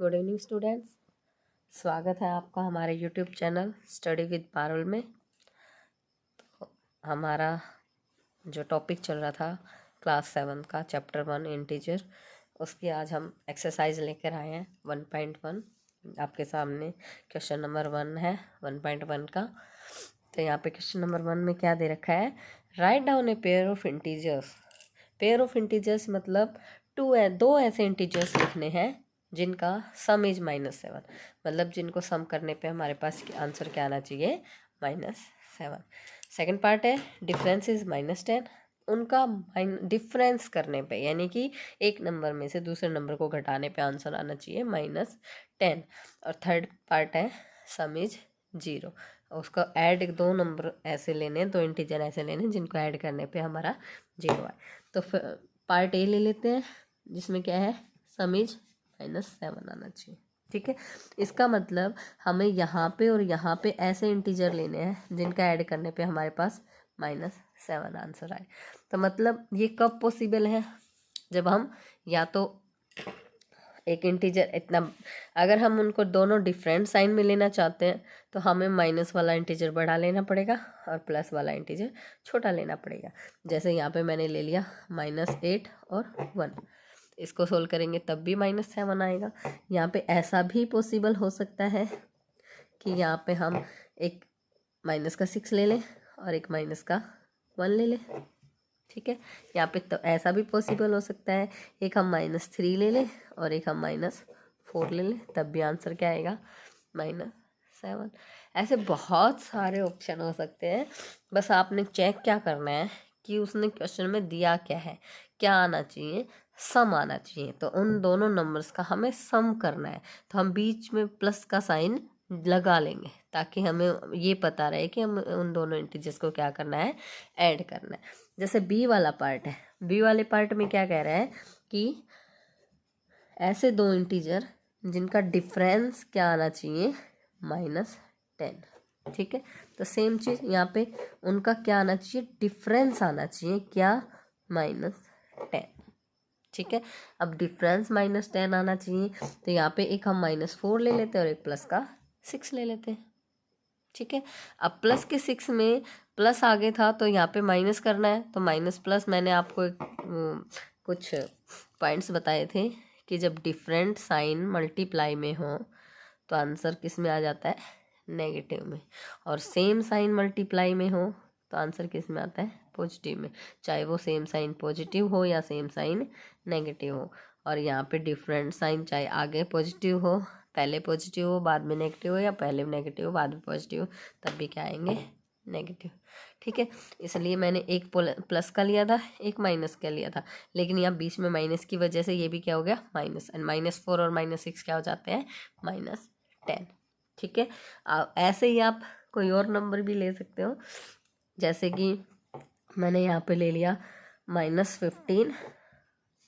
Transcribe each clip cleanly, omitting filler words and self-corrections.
Good evening students. स्वागत है आपका हमारे YouTube channel study with Parul में। तो हमारा जो टॉपिक चल रहा था क्लास 7 का चैप्टर 1 इंटीजर, उसकी आज हम एक्सरसाइज लेकर आए हैं 1.1। आपके सामने क्वेश्चन नंबर 1 है 1.1 का। तो यहाँ पे क्वेश्चन नंबर 1 में क्या दे रखा है, write down a pair of integers. Pair of integers मतलब दो ऐसे इंटीजर्स लिखने हैं जिनका सम इज -7, मतलब जिनको सम करने पे हमारे पास आंसर क्या आना चाहिए, -7। सेकंड पार्ट है डिफरेंस इज -10, उनका डिफरेंस करने पे यानी कि एक नंबर में से दूसरे नंबर को घटाने पे आंसर आना चाहिए -10। और थर्ड पार्ट है सम इज 0, उसको ऐड दो नंबर ऐसे लेने, दो इंटीजर ऐसे लेने जिनको ऐड करने पे हमारा 0 आए। तो पार्ट ए ले लेते हैं जिसमें क्या है सम इज -7 आना चाहिए। ठीक है, इसका मतलब हमें यहाँ पे और यहाँ पे ऐसे इंटीजर लेने हैं जिनका ऐड करने पे हमारे पास -7 आंसर आए। तो मतलब ये कब पॉसिबल है, जब हम या तो एक इंटीजर इतना, अगर हम उनको दोनों डिफरेंट साइन में लेना चाहते हैं तो हमें माइनस वाला इंटीजर बड़ा लेना पड़ेगा और प्लस वाला इंटीजर छोटा लेना पड़ेगा। जैसे यहाँ पे मैंने ले लिया -8 और 1, इसको सोल्व करेंगे तब भी -7 आएगा। यहाँ पे ऐसा भी पॉसिबल हो सकता है कि यहाँ पे हम एक -6 ले लें और एक -1 ले लें। ठीक है, यहाँ पे तो ऐसा भी पॉसिबल हो सकता है, एक हम -3 ले लें और एक हम -4 ले लें, तब भी आंसर क्या आएगा -7। ऐसे बहुत सारे ऑप्शन हो सकते हैं, बस आपने चेक क्या करना है कि उसने क्वेश्चन में दिया क्या है, क्या आना चाहिए, सम आना चाहिए। तो उन दोनों नंबर्स का हमें सम करना है, तो हम बीच में प्लस का साइन लगा लेंगे ताकि हमें ये पता रहे कि हम उन दोनों इंटीजर्स को क्या करना है, ऐड करना है। जैसे बी वाला पार्ट है, बी वाले पार्ट में क्या कह रहा है कि ऐसे दो इंटीजर जिनका डिफरेंस क्या आना चाहिए -10। ठीक है, तो सेम चीज़ यहाँ पे उनका क्या आना चाहिए, डिफरेंस आना चाहिए क्या, -10। ठीक है, अब डिफरेंस -10 आना चाहिए, तो यहाँ पे एक हम -4 ले लेते हैं और एक प्लस का 6 ले लेते हैं। ठीक है, अब प्लस के 6 में प्लस आगे था तो यहाँ पे माइनस करना है, तो माइनस प्लस मैंने आपको कुछ पॉइंट्स बताए थे कि जब डिफरेंट साइन मल्टीप्लाई में हो तो आंसर किस में आ जाता है, नेगेटिव में, और सेम साइन मल्टीप्लाई में हो तो आंसर किस में आता है, पॉजिटिव में, चाहे वो सेम साइन पॉजिटिव हो या सेम साइन नेगेटिव हो। और यहाँ पे डिफरेंट साइन चाहे आगे पॉजिटिव हो, पहले पॉजिटिव हो बाद में नेगेटिव हो, या पहले नेगेटिव हो बाद में पॉजिटिव हो, तब भी क्या आएंगे, नेगेटिव। ठीक है, इसलिए मैंने एक प्लस का लिया था, एक माइनस का लिया था, लेकिन यहाँ बीच में माइनस की वजह से ये भी क्या हो गया, माइनस, एंड -4 और -6 क्या हो जाते हैं, -10। ठीक है, ऐसे ही आप कोई और नंबर भी ले सकते हो, जैसे कि मैंने यहाँ पे ले लिया -15,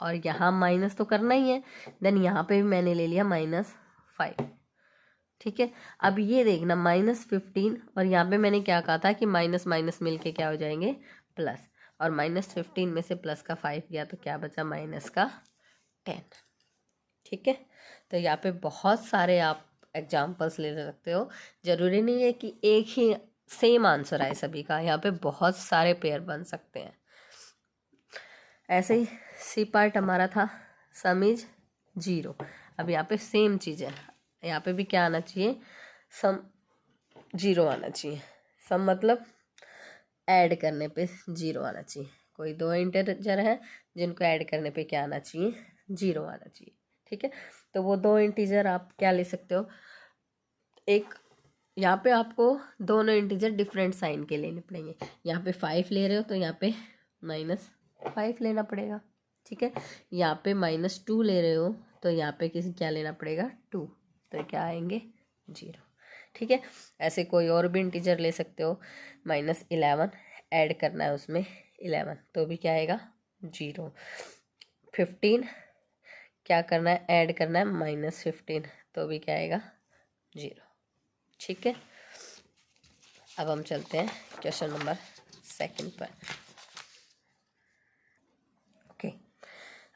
और यहाँ माइनस तो करना ही है, देन यहाँ पे भी मैंने ले लिया -5। ठीक है, अब ये देखना -15 और यहाँ पे मैंने क्या कहा था कि माइनस माइनस मिल के क्या हो जाएंगे, प्लस, और -15 में से प्लस का 5 गया तो क्या बचा, -10। ठीक है, तो यहाँ पे बहुत सारे आप एग्जाम्पल्स ले सकते हो, जरूरी नहीं है कि एक ही सेम आंसर आए सभी का, यहाँ पे बहुत सारे पेयर बन सकते हैं। ऐसे ही सी पार्ट हमारा था सम इज 0, अब यहाँ पे सेम चीज़ है, यहाँ पे भी क्या आना चाहिए, सम 0 आना चाहिए। सम मतलब ऐड करने पे 0 आना चाहिए, कोई दो इंटीजर है जिनको ऐड करने पे क्या आना चाहिए, 0 आना चाहिए। ठीक है, तो वो दो इंटीजर आप क्या ले सकते हो, एक यहाँ पे आपको दोनों इंटीजर डिफरेंट साइन के लेने पड़ेंगे, यहाँ पे 5 ले रहे हो तो यहाँ पे -5 लेना पड़ेगा। ठीक है, यहाँ पे -2 ले रहे हो तो यहाँ पे किसी क्या लेना पड़ेगा, 2, तो क्या आएंगे, 0। ठीक है, ऐसे कोई और भी इंटीजर ले सकते हो, -11 ऐड करना है उसमें 11 तो भी क्या आएगा, 0। 15 क्या करना है, ऐड करना है -15 तो भी क्या आएगा, 0। ठीक है, अब हम चलते हैं क्वेश्चन नंबर 2 पर। Okay,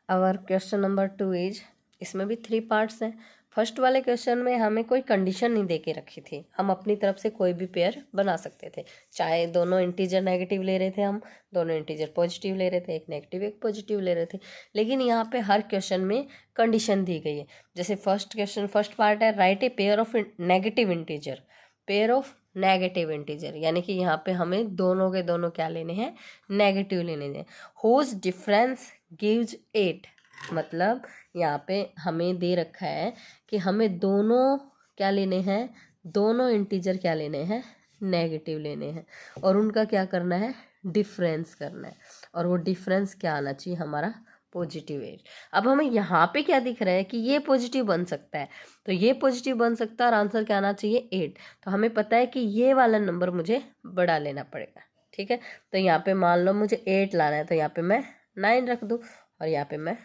our question number 2 is इसमें भी 3 पार्ट्स हैं। फर्स्ट वाले क्वेश्चन में हमें कोई कंडीशन नहीं दे के रखी थी, हम अपनी तरफ से कोई भी पेयर बना सकते थे, चाहे दोनों इंटीजर नेगेटिव ले रहे थे, हम दोनों इंटीजर पॉजिटिव ले रहे थे, एक नेगेटिव एक पॉजिटिव ले रहे थे। लेकिन यहाँ पे हर क्वेश्चन में कंडीशन दी गई है। जैसे फर्स्ट पार्ट है, right a pair of negative integer, pair of negative integer, यानी कि यहाँ पे हमें दोनों के दोनों क्या लेने हैं, नेगेटिव लेने हैं। हुज डिफरेंस गिव्स 8, मतलब यहाँ पे हमें दे रखा है कि हमें दोनों क्या लेने हैं, दोनों इंटीजर क्या लेने हैं, नेगेटिव लेने हैं, और उनका क्या करना है, डिफरेंस करना है, और वो डिफरेंस क्या आना चाहिए, हमारा पॉजिटिव 8। अब हमें यहाँ पे क्या दिख रहा है कि ये पॉजिटिव बन सकता है, तो ये पॉजिटिव बन सकता है और आंसर क्या आना चाहिए 8। तो हमें पता है कि ये वाला नंबर मुझे बड़ा लेना पड़ेगा, ठीक है। तो यहाँ पे मान लो मुझे 8 लाना है, तो यहाँ पे मैं 9 रख दूँ और यहाँ पे मैं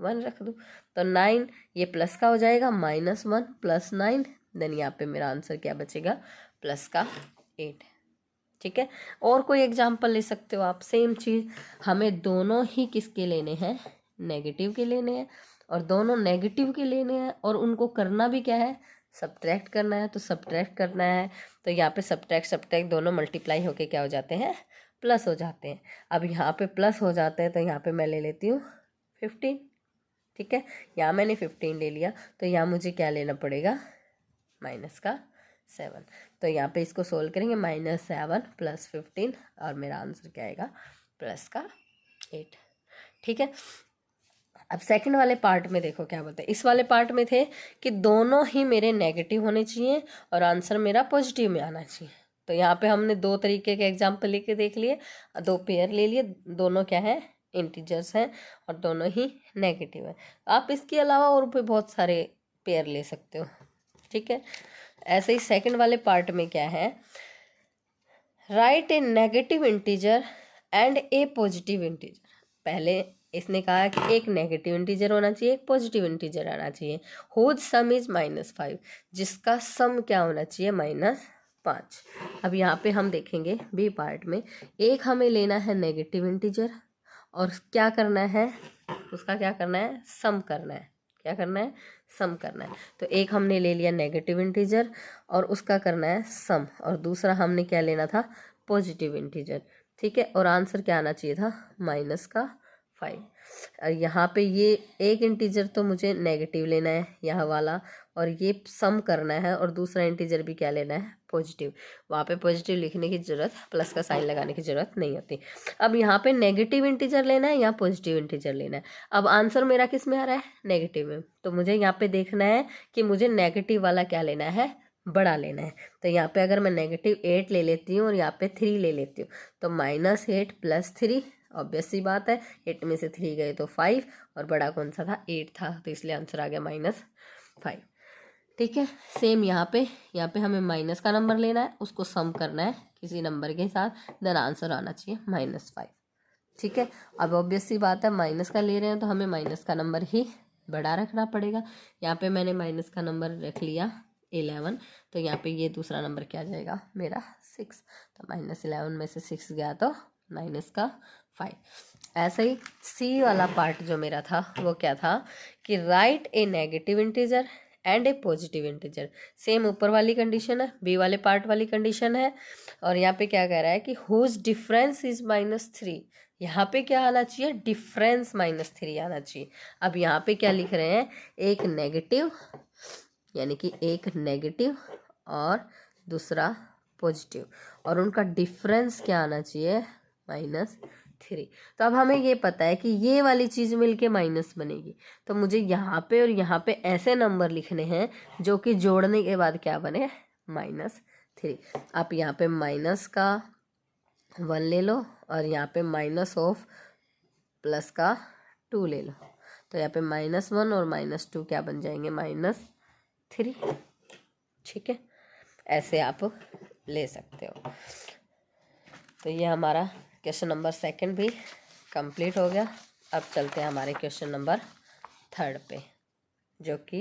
1 रख दूँ, तो 9 ये प्लस का हो जाएगा, -1 + 9, देन यहाँ पे मेरा आंसर क्या बचेगा, प्लस का 8, ठीक है। और कोई एग्जाम्पल ले सकते हो आप, सेम चीज़, हमें दोनों ही किसके लेने हैं, नेगेटिव के लेने हैं, और दोनों नेगेटिव के लेने हैं, और उनको करना भी क्या है, सब्ट्रैक्ट करना है। तो सब्ट्रैक्ट करना है, तो यहाँ पे सब्ट्रैक्ट दोनों मल्टीप्लाई होके क्या हो जाते हैं, प्लस हो जाते हैं। अब यहाँ पे प्लस हो जाते हैं, तो यहाँ पे मैं ले लेती हूँ 15, ठीक है। यहाँ मैंने 15 ले लिया, तो यहाँ मुझे क्या लेना पड़ेगा, -7। तो यहाँ पे इसको सोल्व करेंगे, -7 + 15, और मेरा आंसर क्या आएगा, +8, ठीक है। अब सेकंड वाले पार्ट में देखो क्या बोलते हैं। इस वाले पार्ट में थे कि दोनों ही मेरे नेगेटिव होने चाहिए और आंसर मेरा पॉजिटिव में आना चाहिए। तो यहाँ पे हमने 2 तरीके के एग्जाम्पल लेके देख लिए, 2 पेयर ले लिए, दोनों क्या है, इंटीजर्स हैं और दोनों ही नेगेटिव है। आप इसके अलावा और भी बहुत सारे पेयर ले सकते हो, ठीक है। ऐसे ही सेकंड वाले पार्ट में क्या है, right A negative integer and A positive integer. पहले इसने कहा कि एक नेगेटिव इंटीजर होना चाहिए, एक पॉजिटिव इंटीजर आना चाहिए। हुज सम इज -5, जिसका सम क्या होना चाहिए, -5। अब यहाँ पे हम देखेंगे बी पार्ट में, एक हमें लेना है नेगेटिव इंटीजर और क्या करना है, उसका क्या करना है, सम करना है। क्या करना है, सम करना है। तो एक हमने ले लिया नेगेटिव इंटीजर और उसका करना है सम, और दूसरा हमने क्या लेना था, पॉजिटिव इंटीजर, ठीक है। और आंसर क्या आना चाहिए था, -5। यहाँ पे ये एक इंटीजर तो मुझे नेगेटिव लेना है यह वाला, और ये सम करना है, और दूसरा इंटीजर भी क्या लेना है, पॉजिटिव। वहाँ पे पॉजिटिव लिखने की ज़रूरत, प्लस का साइन लगाने की ज़रूरत नहीं होती। अब यहाँ पे नेगेटिव इंटीजर लेना है या पॉजिटिव इंटीजर लेना है। अब आंसर मेरा किस में आ रहा है, नेगेटिव में, तो मुझे यहाँ पे देखना है कि मुझे नेगेटिव वाला क्या लेना है, बड़ा लेना है। तो यहाँ पे अगर मैं -8 ले लेती हूँ और यहाँ पे 3 ले लेती हूँ, तो -8 + 3, ऑब्वियस सी बात है, 8 में से 3 गए तो 5, और बड़ा कौन सा था, 8 था, तो इसलिए आंसर आ गया -5, ठीक है। सेम यहाँ पे हमें माइनस का नंबर लेना है, उसको सम करना है किसी नंबर के साथ, देन आंसर आना चाहिए -5, ठीक है। अब ऑब्वियस सी बात है, माइनस का ले रहे हैं तो हमें माइनस का नंबर ही बड़ा रखना पड़ेगा। यहाँ पे मैंने माइनस का नंबर रख लिया 11, तो यहाँ पे ये दूसरा नंबर क्या जाएगा, मेरा 6, तो -11 में से 6 गया तो -5। ऐसे ही सी वाला पार्ट जो मेरा था वो क्या था, कि right A negative integer and A positive integer. Same ऊपर वाली कंडीशन है, बी वाले पार्ट वाली कंडीशन है, और यहाँ पे क्या कह रहा है कि हुज डिफरेंस इज -3। यहाँ पे क्या आना चाहिए, डिफरेंस -3 आना चाहिए। अब यहाँ पे क्या लिख रहे हैं, एक नेगेटिव, यानी कि एक नेगेटिव और दूसरा पॉजिटिव, और उनका डिफरेंस क्या आना चाहिए, -3। तो अब हमें ये पता है कि ये वाली चीज़ मिलके माइनस बनेगी, तो मुझे यहाँ पे और यहाँ पे ऐसे नंबर लिखने हैं जो कि जोड़ने के बाद क्या बने, -3। आप यहाँ पे माइनस का 1 ले लो और यहाँ पे -ऑफ प्लस का 2 ले लो, तो यहाँ पे -1 और -2 क्या बन जाएंगे, -3, ठीक है। ऐसे आप ले सकते हो। तो ये हमारा क्वेश्चन नंबर 2 भी कंप्लीट हो गया। अब चलते हैं हमारे क्वेश्चन नंबर 3 पे, जो कि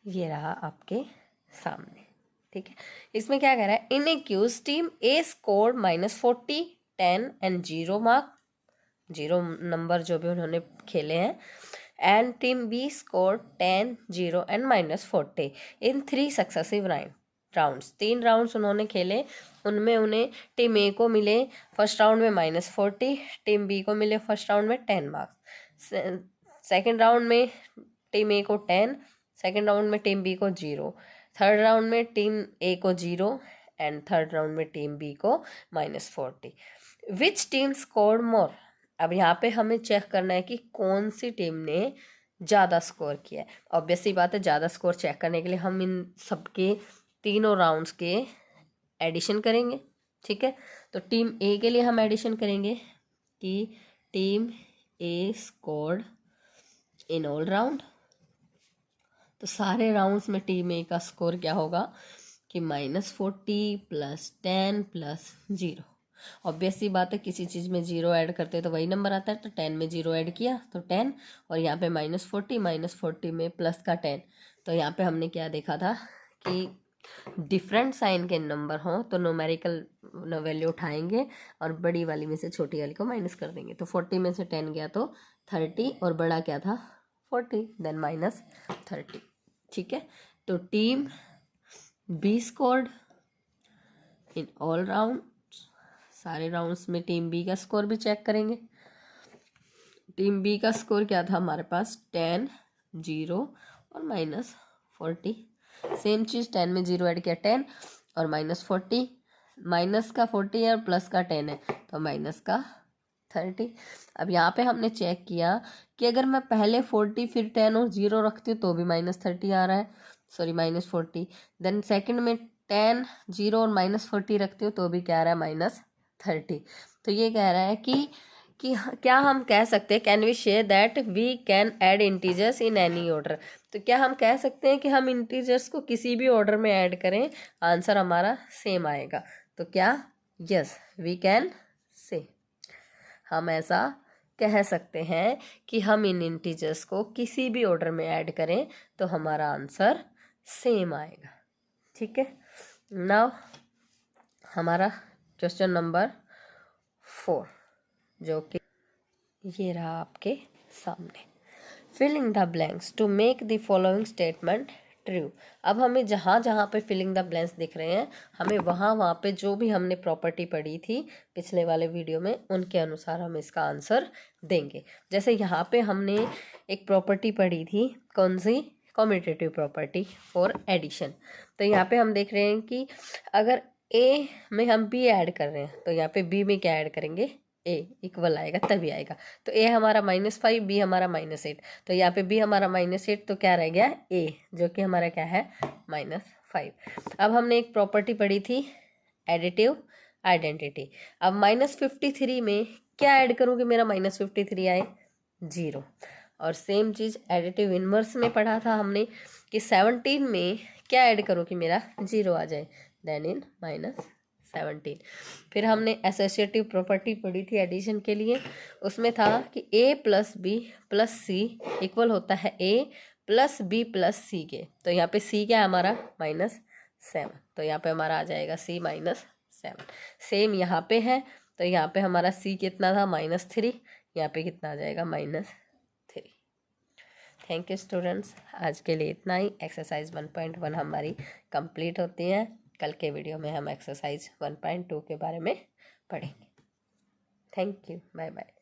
ये रहा आपके सामने, ठीक है। इसमें क्या कह रहा है, in a quiz team A score -40, 10 and 0 mark, 0 number जो भी उन्होंने खेले हैं, and team B scored 10, 0 and -40 in 3 successive rounds. 3 rounds उन्होंने खेले, उनमें उन्हें टीम ए को मिले फर्स्ट राउंड में -40, टीम बी को मिले फर्स्ट राउंड में 10 मार्क्स, सेकेंड राउंड में टीम ए को 10, सेकेंड राउंड में टीम बी को 0, थर्ड राउंड में टीम ए को 0 एंड थर्ड राउंड में टीम बी को -40। Which team scored more? अब यहाँ पे हमें चेक करना है कि कौन सी टीम ने ज़्यादा स्कोर किया है। ऑब्वियसली बात है, ज़्यादा स्कोर चेक करने के लिए हम इन सबके तीनों राउंड्स के एडिशन करेंगे। ठीक है, तो टीम ए के लिए हम एडिशन करेंगे कि team A scored in all round, तो सारे राउंड्स में टीम ए का स्कोर क्या होगा कि -40 + 10 + 0। ऑब्वियसली बात है, किसी चीज़ में 0 ऐड करते हैं तो वही नंबर आता है, तो 10 में 0 ऐड किया तो 10, और यहाँ पे -40 में प्लस का 10। तो यहाँ पे हमने क्या देखा था कि डिफरेंट साइन के नंबर हों तो न्यूमेरिकल वैल्यू उठाएंगे और बड़ी वाली में से छोटी वाली को माइनस कर देंगे। तो 40 में से 10 गया तो 30, और बड़ा क्या था 40, देन -30। ठीक है, तो team B scored in all round, सारे राउंड्स में टीम बी का स्कोर भी चेक करेंगे। टीम बी का स्कोर क्या था हमारे पास 10, 0 और -40। सेम चीज़ 10 में 0 ऐड किया 10 और -40, माइनस का 40 है और प्लस का 10 है तो माइनस का 30। अब यहाँ पे हमने चेक किया कि अगर मैं पहले 40 फिर 10 और 0 रखती हूँ तो भी -30 आ रहा है, सॉरी -40। देन सेकंड में 10, 0 और -40 रखती हूँ तो भी क्या आ रहा है -30। तो ये कह रहा है कि क्या हम कह सकते हैं, can we share that we can add integers in any order? तो क्या हम कह सकते हैं कि हम इंटीजर्स को किसी भी ऑर्डर में ऐड करें, आंसर हमारा सेम आएगा? तो क्या यस वी कैन से, हम ऐसा कह सकते हैं कि हम इन इंटीजर्स को किसी भी ऑर्डर में ऐड करें तो हमारा आंसर सेम आएगा। ठीक है, नाउ हमारा क्वेश्चन नंबर 4 जो कि ये रहा आपके सामने। Filling the blanks to make the following statement true. अब हमें जहाँ जहाँ पे फिलिंग द ब्लैंक्स दिख रहे हैं, हमें वहाँ पे जो भी हमने प्रॉपर्टी पढ़ी थी पिछले वाले वीडियो में, उनके अनुसार हम इसका आंसर देंगे। जैसे यहाँ पे हमने एक प्रॉपर्टी पढ़ी थी, कौन सी? Commutative property for addition. तो यहाँ पे हम देख रहे हैं कि अगर ए में हम बी ऐड कर रहे हैं तो यहाँ पे बी में क्या ऐड करेंगे, ए इक्वल आएगा तभी आएगा। तो ए हमारा -5, बी हमारा -8, तो यहाँ पे बी हमारा -8 तो क्या रह गया ए, जो कि हमारा क्या है -5। अब हमने एक प्रॉपर्टी पढ़ी थी एडिटिव आइडेंटिटी। अब -53 में क्या ऐड करूँ कि मेरा -53 आए, 0। और सेम चीज़ एडिटिव इनवर्स में पढ़ा था हमने कि 17 में क्या ऐड करूँ कि मेरा 0 आ जाए, देन इन -17। फिर हमने एसोसिएटिव प्रॉपर्टी पढ़ी थी एडिशन के लिए, उसमें था कि a + b + c इक्वल होता है a + b + c के। तो यहाँ पे c क्या है हमारा -7, तो यहाँ पे हमारा आ जाएगा c -7। सेम यहाँ पे है, तो यहाँ पे हमारा c कितना था -3, यहाँ पे कितना आ जाएगा -3। थैंक यू स्टूडेंट्स, आज के लिए इतना ही। एक्सरसाइज 1.1 हमारी कंप्लीट होती है। कल के वीडियो में हम एक्सरसाइज 1.2 के बारे में पढ़ेंगे। Thank you, bye bye.